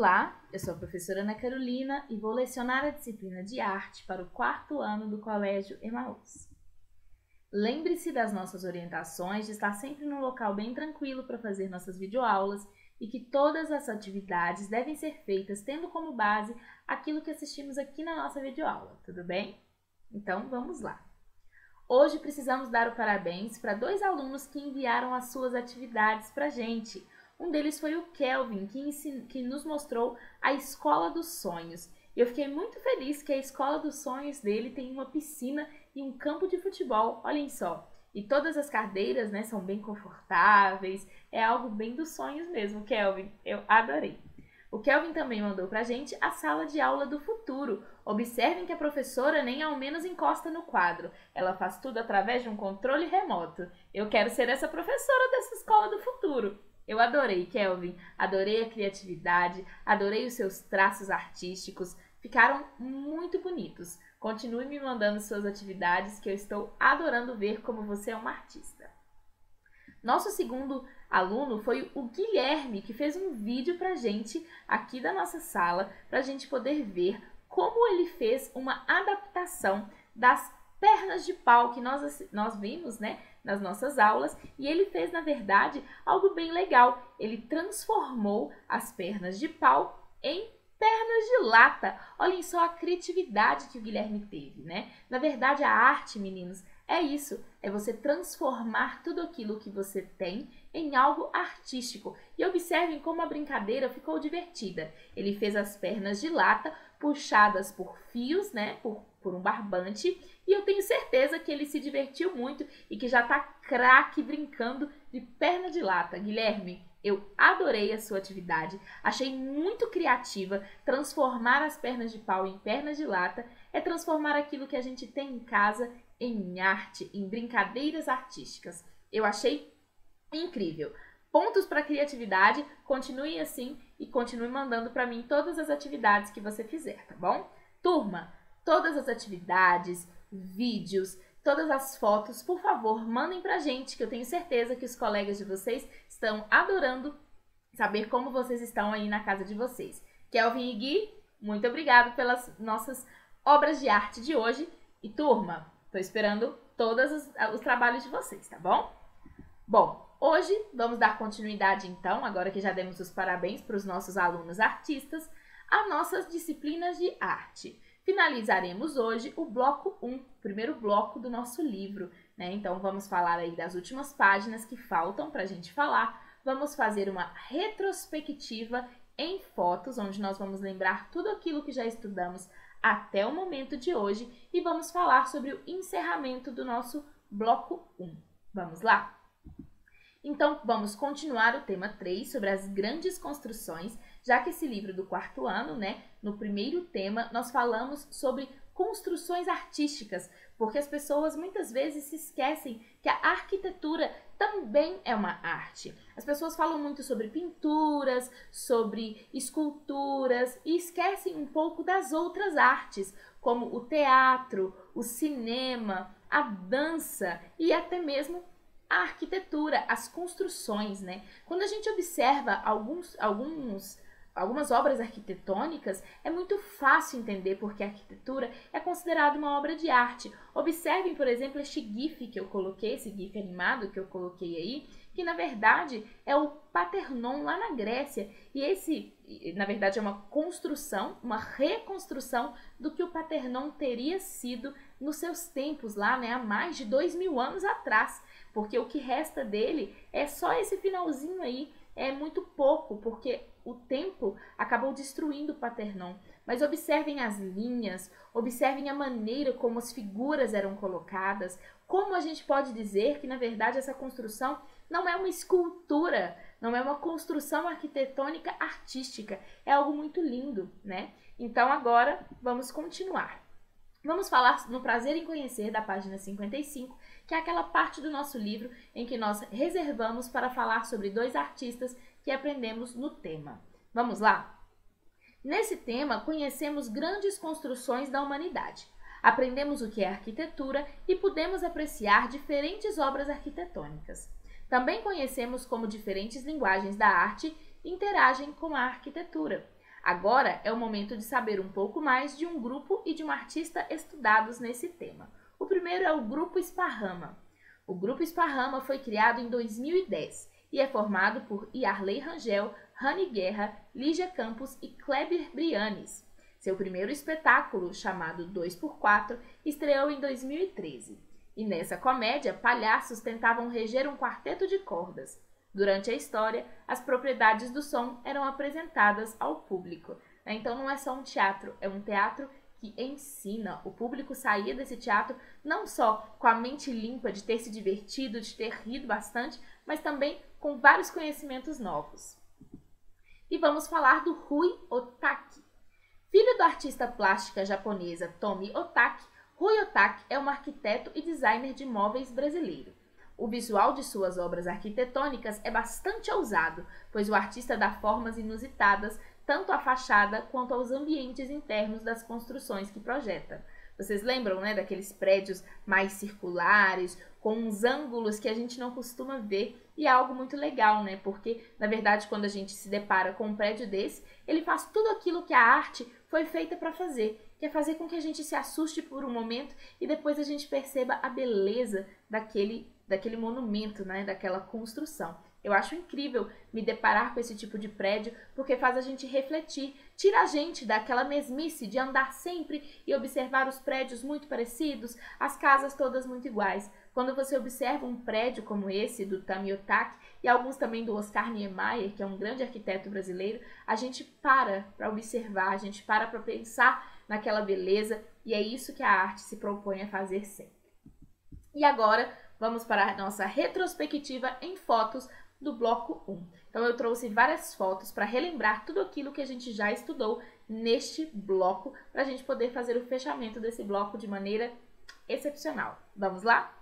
Olá, eu sou a professora Ana Carolina e vou lecionar a disciplina de arte para o 4º ano do Colégio Emaús. Lembre-se das nossas orientações, de estar sempre num local bem tranquilo para fazer nossas videoaulas e que todas as atividades devem ser feitas tendo como base aquilo que assistimos aqui na nossa videoaula, tudo bem? Então, vamos lá! Hoje precisamos dar o parabéns para 2 alunos que enviaram as suas atividades para a gente. Um deles foi o Kelvin, que nos mostrou a Escola dos Sonhos. E eu fiquei muito feliz que a Escola dos Sonhos dele tem uma piscina e um campo de futebol, olhem só. E todas as cadeiras, né, são bem confortáveis, é algo bem dos sonhos mesmo, Kelvin. Eu adorei. O Kelvin também mandou pra gente a sala de aula do futuro. Observem que a professora nem ao menos encosta no quadro. Ela faz tudo através de um controle remoto. Eu quero ser essa professora dessa escola do futuro. Eu adorei, Kelvin. Adorei a criatividade, adorei os seus traços artísticos. Ficaram muito bonitos. Continue me mandando suas atividades que eu estou adorando ver como você é uma artista. Nosso segundo aluno foi o Guilherme, que fez um vídeo pra gente aqui da nossa sala, pra gente poder ver como ele fez uma adaptação das pernas de pau que nós vimos, né, nas nossas aulas, e ele fez, na verdade, algo bem legal. Ele transformou as pernas de pau em pernas de lata. Olhem só a criatividade que o Guilherme teve, né? Na verdade, a arte, meninos, é isso, é você transformar tudo aquilo que você tem em algo artístico. E observem como a brincadeira ficou divertida. Ele fez as pernas de lata puxadas por fios, né, por um barbante, e eu tenho certeza que ele se divertiu muito e que já tá craque brincando de perna de lata. Guilherme, eu adorei a sua atividade, achei muito criativa. Transformar as pernas de pau em pernas de lata é transformar aquilo que a gente tem em casa em arte, em brincadeiras artísticas. Eu achei incrível. Pontos para criatividade, continue assim e continue mandando para mim todas as atividades que você fizer, tá bom? Turma, todas as atividades, vídeos, todas as fotos, por favor, mandem pra gente, que eu tenho certeza que os colegas de vocês estão adorando saber como vocês estão aí na casa de vocês. Kelvin e Gui, muito obrigado pelas nossas obras de arte de hoje. E turma, tô esperando todos os trabalhos de vocês, tá bom? Bom, hoje vamos dar continuidade então, agora que já demos os parabéns para os nossos alunos artistas, a nossas disciplinas de arte. Finalizaremos hoje o bloco 1, o primeiro bloco do nosso livro, né? Então vamos falar aí das últimas páginas que faltam para a gente falar. Vamos fazer uma retrospectiva em fotos, onde nós vamos lembrar tudo aquilo que já estudamos até o momento de hoje e vamos falar sobre o encerramento do nosso bloco 1. Vamos lá? Então, vamos continuar o tema 3 sobre as grandes construções, já que esse livro do 4º ano, né, no primeiro tema, nós falamos sobre construções artísticas, porque as pessoas muitas vezes se esquecem que a arquitetura também é uma arte. As pessoas falam muito sobre pinturas, sobre esculturas e esquecem um pouco das outras artes, como o teatro, o cinema, a dança e até mesmo a arquitetura, as construções, né? Quando a gente observa algumas obras arquitetônicas, é muito fácil entender porque a arquitetura é considerada uma obra de arte. Observem, por exemplo, este GIF que eu coloquei, esse GIF animado que eu coloquei aí, que na verdade é o Parthenon lá na Grécia. E esse, na verdade, é uma construção, uma reconstrução do que o Parthenon teria sido nos seus tempos lá, né, há mais de 2000 anos atrás. Porque o que resta dele é só esse finalzinho aí, é muito pouco, porque o tempo acabou destruindo o Parthenon. Mas observem as linhas, observem a maneira como as figuras eram colocadas, como a gente pode dizer que, na verdade, essa construção não é uma escultura, não é uma construção arquitetônica artística, é algo muito lindo, né? Então, agora, vamos continuar. Vamos falar no Prazer em Conhecer, da página 55, que é aquela parte do nosso livro em que nós reservamos para falar sobre 2 artistas que aprendemos no tema. Vamos lá? Nesse tema, conhecemos grandes construções da humanidade. Aprendemos o que é arquitetura e pudemos apreciar diferentes obras arquitetônicas. Também conhecemos como diferentes linguagens da arte interagem com a arquitetura. Agora é o momento de saber um pouco mais de um grupo e de um artista estudados nesse tema. O primeiro é o Grupo Esparrama. O Grupo Esparrama foi criado em 2010 e é formado por Yarley Rangel, Rani Guerra, Lígia Campos e Kleber Brianes. Seu primeiro espetáculo, chamado 2x4, estreou em 2013. E nessa comédia, palhaços tentavam reger um quarteto de cordas. Durante a história, as propriedades do som eram apresentadas ao público. Então não é só um teatro, é um teatro que ensina. O público saía desse teatro não só com a mente limpa de ter se divertido, de ter rido bastante, mas também com vários conhecimentos novos. E vamos falar do Rui Otaki. Filho da artista plástica japonesa Tomi Otaki, Rui Otaki é um arquiteto e designer de móveis brasileiro. O visual de suas obras arquitetônicas é bastante ousado, pois o artista dá formas inusitadas tanto à fachada quanto aos ambientes internos das construções que projeta. Vocês lembram, né, daqueles prédios mais circulares, com uns ângulos que a gente não costuma ver, e é algo muito legal, né? Porque, na verdade, quando a gente se depara com um prédio desse, ele faz tudo aquilo que a arte foi feita para fazer, que é fazer com que a gente se assuste por um momento e depois a gente perceba a beleza daquele monumento, né, daquela construção. Eu acho incrível me deparar com esse tipo de prédio, porque faz a gente refletir, tira a gente daquela mesmice de andar sempre e observar os prédios muito parecidos, as casas todas muito iguais. Quando você observa um prédio como esse, do Tomi Otaki, e alguns também do Oscar Niemeyer, que é um grande arquiteto brasileiro, a gente para observar, a gente para pensar naquela beleza, e é isso que a arte se propõe a fazer sempre. E agora, vamos para a nossa retrospectiva em fotos do bloco 1. Então eu trouxe várias fotos para relembrar tudo aquilo que a gente já estudou neste bloco, para a gente poder fazer o fechamento desse bloco de maneira excepcional. Vamos lá?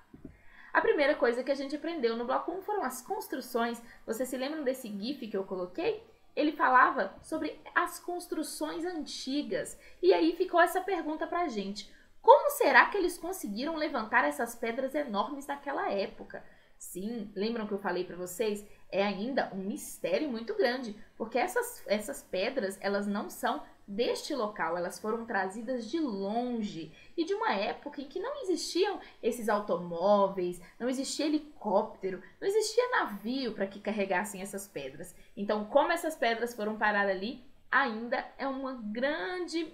A primeira coisa que a gente aprendeu no bloco 1 foram as construções. Vocês se lembram desse GIF que eu coloquei? Ele falava sobre as construções antigas. E aí ficou essa pergunta para a gente. Como será que eles conseguiram levantar essas pedras enormes naquela época? Sim, lembram que eu falei para vocês? É ainda um mistério muito grande, porque essas pedras, elas não são deste local, elas foram trazidas de longe e de uma época em que não existiam esses automóveis, não existia helicóptero, não existia navio para que carregassem essas pedras. Então, como essas pedras foram parar ali, ainda é uma grande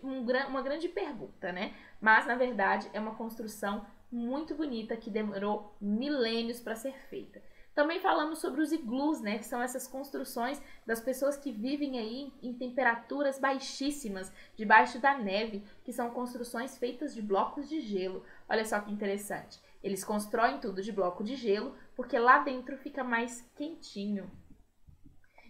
pergunta, né? Mas, na verdade, é uma construção muito bonita que demorou milênios para ser feita. Também falamos sobre os iglus, né, que são essas construções das pessoas que vivem aí em temperaturas baixíssimas, debaixo da neve, que são construções feitas de blocos de gelo. Olha só que interessante. Eles constroem tudo de bloco de gelo, porque lá dentro fica mais quentinho.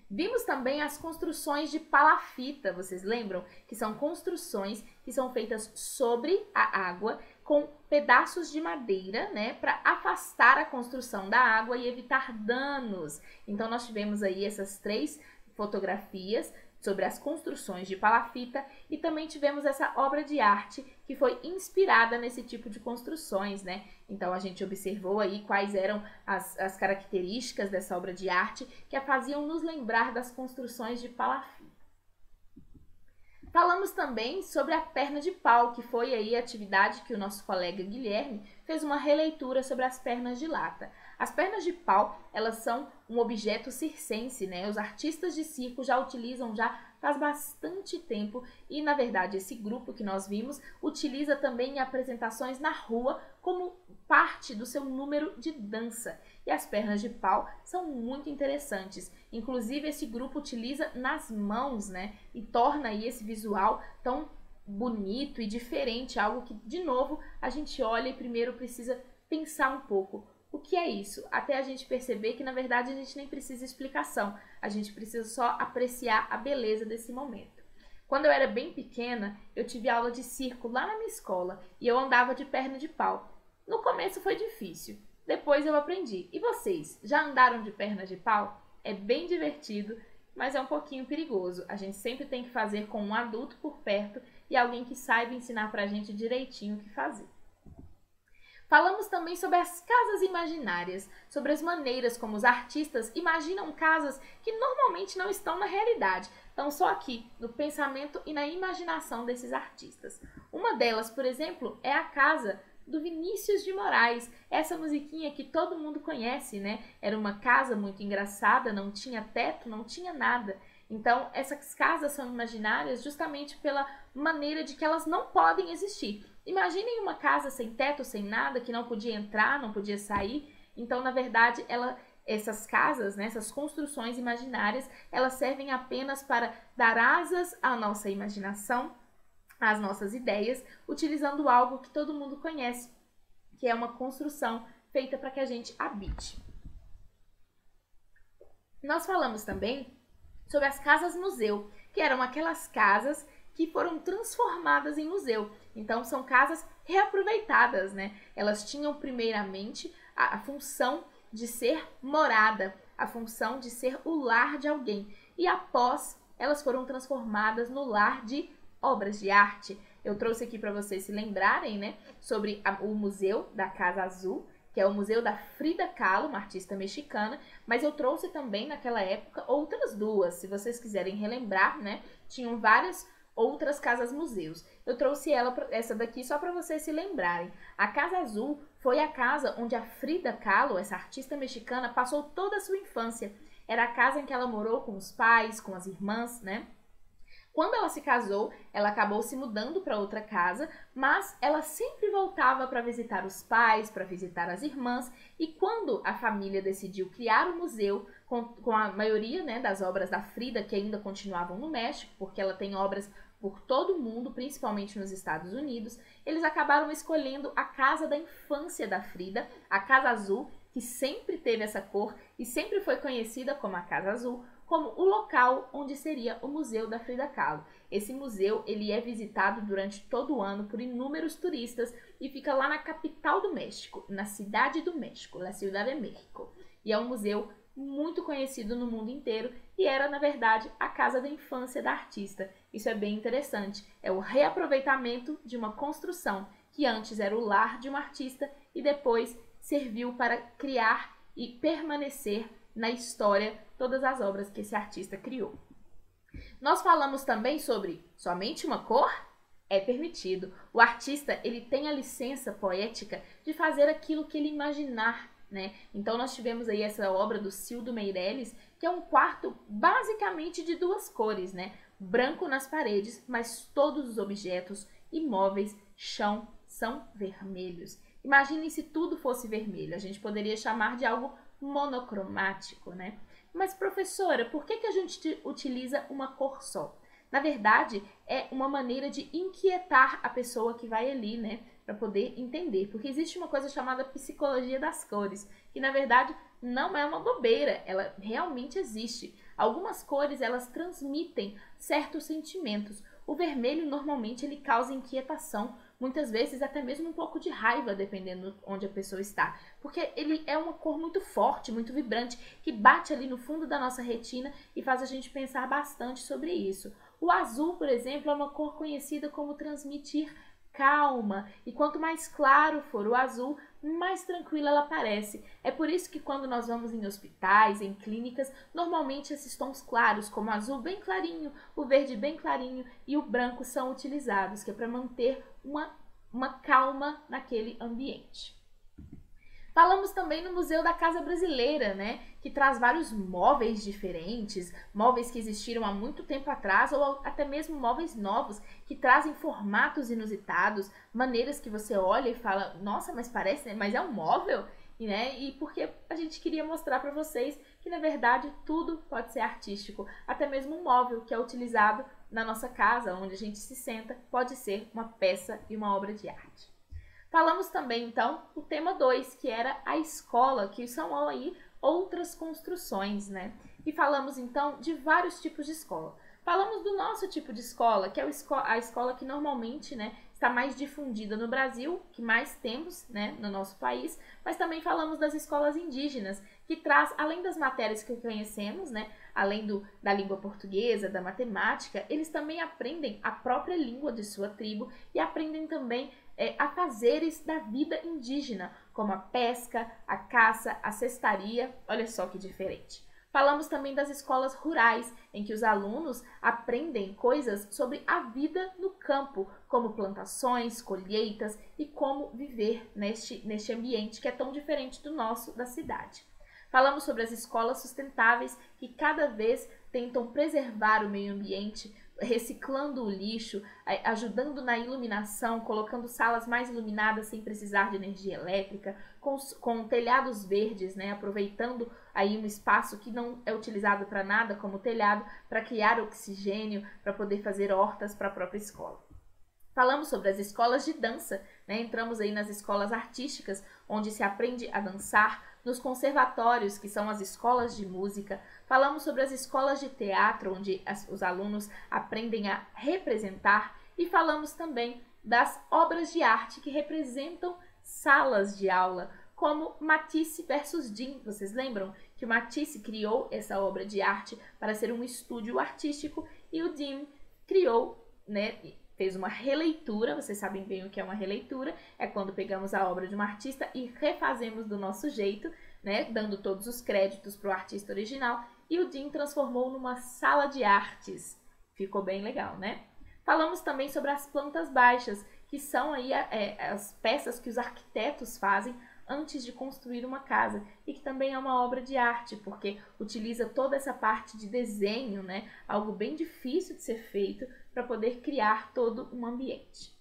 Vimos também as construções de palafita, vocês lembram? Que são construções que são feitas sobre a água com pedaços de madeira, né, para afastar a construção da água e evitar danos. Então nós tivemos aí essas 3 fotografias sobre as construções de palafita e também tivemos essa obra de arte que foi inspirada nesse tipo de construções, né? Então a gente observou aí quais eram as características dessa obra de arte que a faziam nos lembrar das construções de palafita. Falamos também sobre a perna de pau, que foi aí a atividade que o nosso colega Guilherme fez uma releitura sobre as pernas de lata. As pernas de pau, elas são um objeto circense, né? Os artistas de circo já utilizam já faz bastante tempo e, na verdade, esse grupo que nós vimos utiliza também em apresentações na rua como parte do seu número de dança. E as pernas de pau são muito interessantes. Inclusive, esse grupo utiliza nas mãos, né? E torna aí esse visual tão bonito e diferente, algo que, de novo, a gente olha e primeiro precisa pensar um pouco. O que é isso? Até a gente perceber que, na verdade, a gente nem precisa explicação. A gente precisa só apreciar a beleza desse momento. Quando eu era bem pequena, eu tive aula de circo lá na minha escola e eu andava de perna de pau. No começo foi difícil, depois eu aprendi. E vocês, já andaram de perna de pau? É bem divertido, mas é um pouquinho perigoso. A gente sempre tem que fazer com um adulto por perto e alguém que saiba ensinar pra gente direitinho o que fazer. Falamos também sobre as casas imaginárias, sobre as maneiras como os artistas imaginam casas que normalmente não estão na realidade, estão só aqui, no pensamento e na imaginação desses artistas. Uma delas, por exemplo, é a casa do Vinícius de Moraes, essa musiquinha que todo mundo conhece, né? Era uma casa muito engraçada, não tinha teto, não tinha nada. Então, essas casas são imaginárias justamente pela maneira de que elas não podem existir. Imaginem uma casa sem teto, sem nada, que não podia entrar, não podia sair. Então, na verdade, essas casas, né, essas construções imaginárias, elas servem apenas para dar asas à nossa imaginação, às nossas ideias, utilizando algo que todo mundo conhece, que é uma construção feita para que a gente habite. Nós falamos também sobre as casas museu, que eram aquelas casas que foram transformadas em museu. Então, são casas reaproveitadas, né? Elas tinham primeiramente a função de ser morada, a função de ser o lar de alguém. E após, elas foram transformadas no lar de obras de arte. Eu trouxe aqui para vocês se lembrarem, né, sobre o Museu da Casa Azul, que é o museu da Frida Kahlo, uma artista mexicana, mas eu trouxe também naquela época outras duas, se vocês quiserem relembrar, né, tinham várias outras casas-museus. Eu trouxe essa daqui só para vocês se lembrarem. A Casa Azul foi a casa onde a Frida Kahlo, essa artista mexicana, passou toda a sua infância. Era a casa em que ela morou com os pais, com as irmãs, né? Quando ela se casou, ela acabou se mudando para outra casa, mas ela sempre voltava para visitar os pais, para visitar as irmãs, e quando a família decidiu criar o museu, com a maioria, né, das obras da Frida, que ainda continuavam no México, porque ela tem obras por todo o mundo, principalmente nos Estados Unidos, eles acabaram escolhendo a casa da infância da Frida, a Casa Azul, que sempre teve essa cor e sempre foi conhecida como a Casa Azul, como o local onde seria o Museu da Frida Kahlo. Esse museu ele é visitado durante todo o ano por inúmeros turistas e fica lá na capital do México, na Cidade do México, na Ciudad de México. E é um museu muito conhecido no mundo inteiro e era, na verdade, a casa da infância da artista. Isso é bem interessante. É o reaproveitamento de uma construção que antes era o lar de um artista e depois serviu para criar e permanecer na história todas as obras que esse artista criou. Nós falamos também sobre somente uma cor? É permitido. O artista ele tem a licença poética de fazer aquilo que ele imaginar, né? Então nós tivemos aí essa obra do Cildo Meireles, que é um quarto basicamente de duas cores, né? Branco nas paredes, mas todos os objetos, imóveis, chão são vermelhos. Imagine se tudo fosse vermelho, a gente poderia chamar de algo monocromático, né? Mas, professora, por que a gente utiliza uma cor só? Na verdade, é uma maneira de inquietar a pessoa que vai ali, né? Para poder entender. Porque existe uma coisa chamada psicologia das cores, que na verdade não é uma bobeira, ela realmente existe. Algumas cores, elas transmitem certos sentimentos. O vermelho, normalmente, ele causa inquietação, muitas vezes até mesmo um pouco de raiva, dependendo onde a pessoa está. Porque ele é uma cor muito forte, muito vibrante, que bate ali no fundo da nossa retina e faz a gente pensar bastante sobre isso. O azul, por exemplo, é uma cor conhecida como transmitir calma, e quanto mais claro for o azul, mais tranquila ela parece. É por isso que quando nós vamos em hospitais, em clínicas, normalmente esses tons claros, como o azul bem clarinho, o verde bem clarinho e o branco são utilizados, que é para manter uma calma naquele ambiente. Falamos também no Museu da Casa Brasileira, né, que traz vários móveis diferentes, móveis que existiram há muito tempo atrás ou até mesmo móveis novos que trazem formatos inusitados, maneiras que você olha e fala, nossa, mas parece, mas é um móvel? E porque a gente queria mostrar para vocês que, na verdade, tudo pode ser artístico. Até mesmo um móvel que é utilizado na nossa casa, onde a gente se senta, pode ser uma peça e uma obra de arte. Falamos também, então, o tema 2, que era a escola, que são aí outras construções, né? E falamos, então, de vários tipos de escola. Falamos do nosso tipo de escola, que é a escola que normalmente, né, está mais difundida no Brasil, que mais temos, né, no nosso país, mas também falamos das escolas indígenas, que traz, além das matérias que conhecemos, né, além da língua portuguesa, da matemática, eles também aprendem a própria língua de sua tribo e aprendem também afazeres da vida indígena, como a pesca, a caça, a cestaria. Olha só que diferente. Falamos também das escolas rurais, em que os alunos aprendem coisas sobre a vida no campo, como plantações, colheitas e como viver neste ambiente que é tão diferente do nosso, da cidade. Falamos sobre as escolas sustentáveis, que cada vez tentam preservar o meio ambiente, reciclando o lixo, ajudando na iluminação, colocando salas mais iluminadas sem precisar de energia elétrica, com telhados verdes, né, aproveitando aí um espaço que não é utilizado para nada, como telhado, para criar oxigênio, para poder fazer hortas para a própria escola. Falamos sobre as escolas de dança, né? Entramos aí nas escolas artísticas, onde se aprende a dançar, nos conservatórios, que são as escolas de música. Falamos sobre as escolas de teatro, onde os alunos aprendem a representar. E falamos também das obras de arte que representam salas de aula, como Matisse versus Dean. Vocês lembram que o Matisse criou essa obra de arte para ser um estúdio artístico e o Dean criou, né, fez uma releitura. Vocês sabem bem o que é uma releitura, é quando pegamos a obra de um artista e refazemos do nosso jeito, né, dando todos os créditos para o artista original, e o Dean transformou numa sala de artes. Ficou bem legal, né? Falamos também sobre as plantas baixas, que são aí as peças que os arquitetos fazem antes de construir uma casa, e que também é uma obra de arte, porque utiliza toda essa parte de desenho, né, algo bem difícil de ser feito, para poder criar todo um ambiente.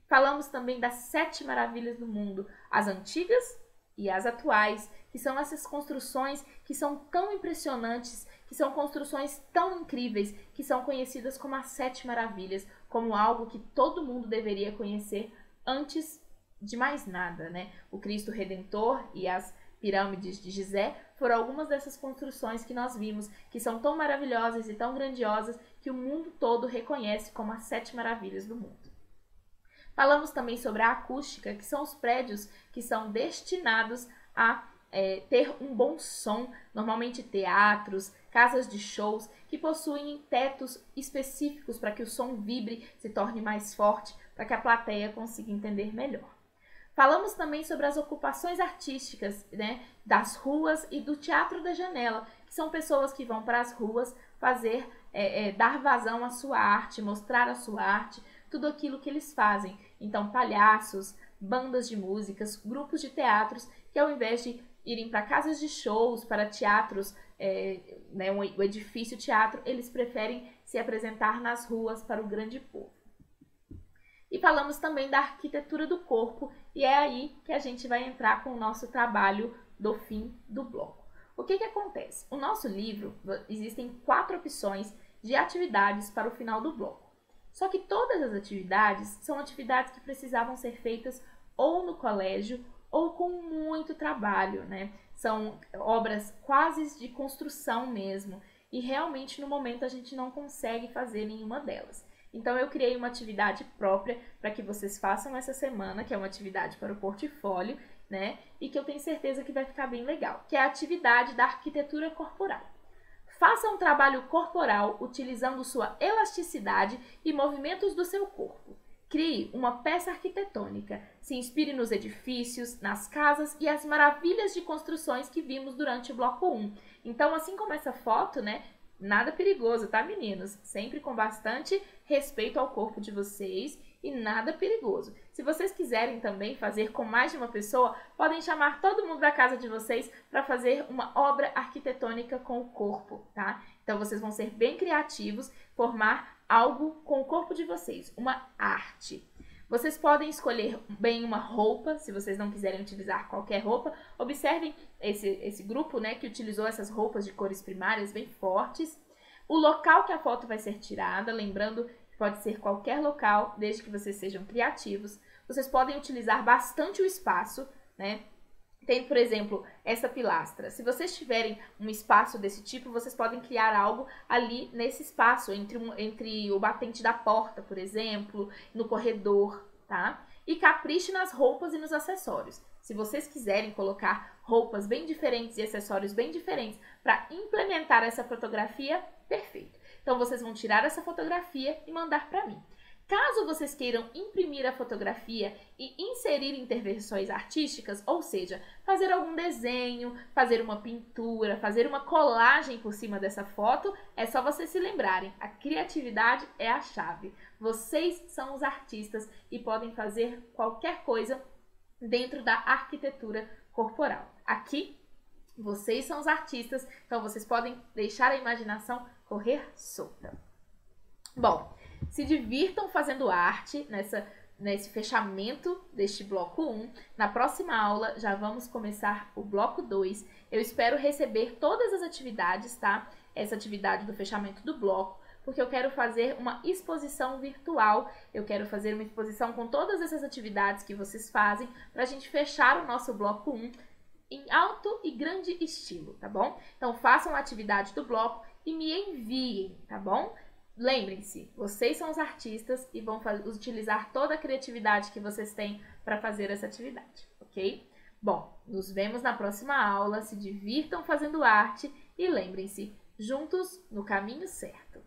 Falamos também das 7 maravilhas do mundo, as antigas e as atuais, que são essas construções que são tão impressionantes, que são construções tão incríveis, que são conhecidas como as 7 maravilhas, como algo que todo mundo deveria conhecer antes de mais nada, né? O Cristo Redentor e as pirâmides de Gizé foram algumas dessas construções que nós vimos, que são tão maravilhosas e tão grandiosas que o mundo todo reconhece como as 7 maravilhas do mundo. Falamos também sobre a acústica, que são os prédios que são destinados a ter um bom som, normalmente teatros, casas de shows, que possuem tetos específicos para que o som vibre, se torne mais forte, para que a plateia consiga entender melhor. Falamos também sobre as ocupações artísticas, né, das ruas e do Teatro da Janela, que são pessoas que vão para as ruas fazer, dar vazão à sua arte, mostrar a sua arte, tudo aquilo que eles fazem. Então, palhaços, bandas de músicas, grupos de teatros, que ao invés de irem para casas de shows, para teatros, né, o edifício teatro, eles preferem se apresentar nas ruas para o grande povo. E falamos também da arquitetura do corpo, e é aí que a gente vai entrar com o nosso trabalho do fim do bloco. O que acontece? O nosso livro, existem 4 opções de atividades para o final do bloco. Só que todas as atividades são atividades que precisavam ser feitas ou no colégio ou com muito trabalho, né? São obras quase de construção mesmo, e realmente no momento a gente não consegue fazer nenhuma delas. Então eu criei uma atividade própria para que vocês façam essa semana, que é uma atividade para o portfólio, né? E que eu tenho certeza que vai ficar bem legal, que é a atividade da arquitetura corporal. Faça um trabalho corporal utilizando sua elasticidade e movimentos do seu corpo. Crie uma peça arquitetônica. Se inspire nos edifícios, nas casas e as maravilhas de construções que vimos durante o bloco 1. Então, assim como essa foto, né? Nada perigoso, tá, meninos? Sempre com bastante respeito ao corpo de vocês e nada perigoso. Se vocês quiserem também fazer com mais de uma pessoa, podem chamar todo mundo da casa de vocês para fazer uma obra arquitetônica com o corpo, tá? Então, vocês vão ser bem criativos, formar algo com o corpo de vocês, uma arte. Vocês podem escolher bem uma roupa, se vocês não quiserem utilizar qualquer roupa. Observem esse grupo, né, que utilizou essas roupas de cores primárias bem fortes. O local que a foto vai ser tirada, lembrando que pode ser qualquer local, desde que vocês sejam criativos. Vocês podem utilizar bastante o espaço, né? Tem, por exemplo, essa pilastra. Se vocês tiverem um espaço desse tipo, vocês podem criar algo ali nesse espaço, entre o batente da porta, por exemplo, no corredor, tá? E capriche nas roupas e nos acessórios. Se vocês quiserem colocar roupas bem diferentes e acessórios bem diferentes para implementar essa fotografia, perfeito. Então, vocês vão tirar essa fotografia e mandar para mim. Caso vocês queiram imprimir a fotografia e inserir intervenções artísticas, ou seja, fazer algum desenho, fazer uma pintura, fazer uma colagem por cima dessa foto, é só vocês se lembrarem, a criatividade é a chave. Vocês são os artistas e podem fazer qualquer coisa dentro da arquitetura corporal. Aqui, vocês são os artistas, então vocês podem deixar a imaginação correr solta. Bom, se divirtam fazendo arte nesse fechamento deste bloco 1. Na próxima aula já vamos começar o bloco 2. Eu espero receber todas as atividades, tá? Essa atividade do fechamento do bloco, porque eu quero fazer uma exposição virtual. Eu quero fazer uma exposição com todas essas atividades que vocês fazem para a gente fechar o nosso bloco 1 em alto e grande estilo, tá bom? Então façam a atividade do bloco e me enviem, tá bom? Lembrem-se, vocês são os artistas e vão utilizar toda a criatividade que vocês têm para fazer essa atividade, ok? Bom, nos vemos na próxima aula, se divirtam fazendo arte e lembrem-se, juntos no caminho certo.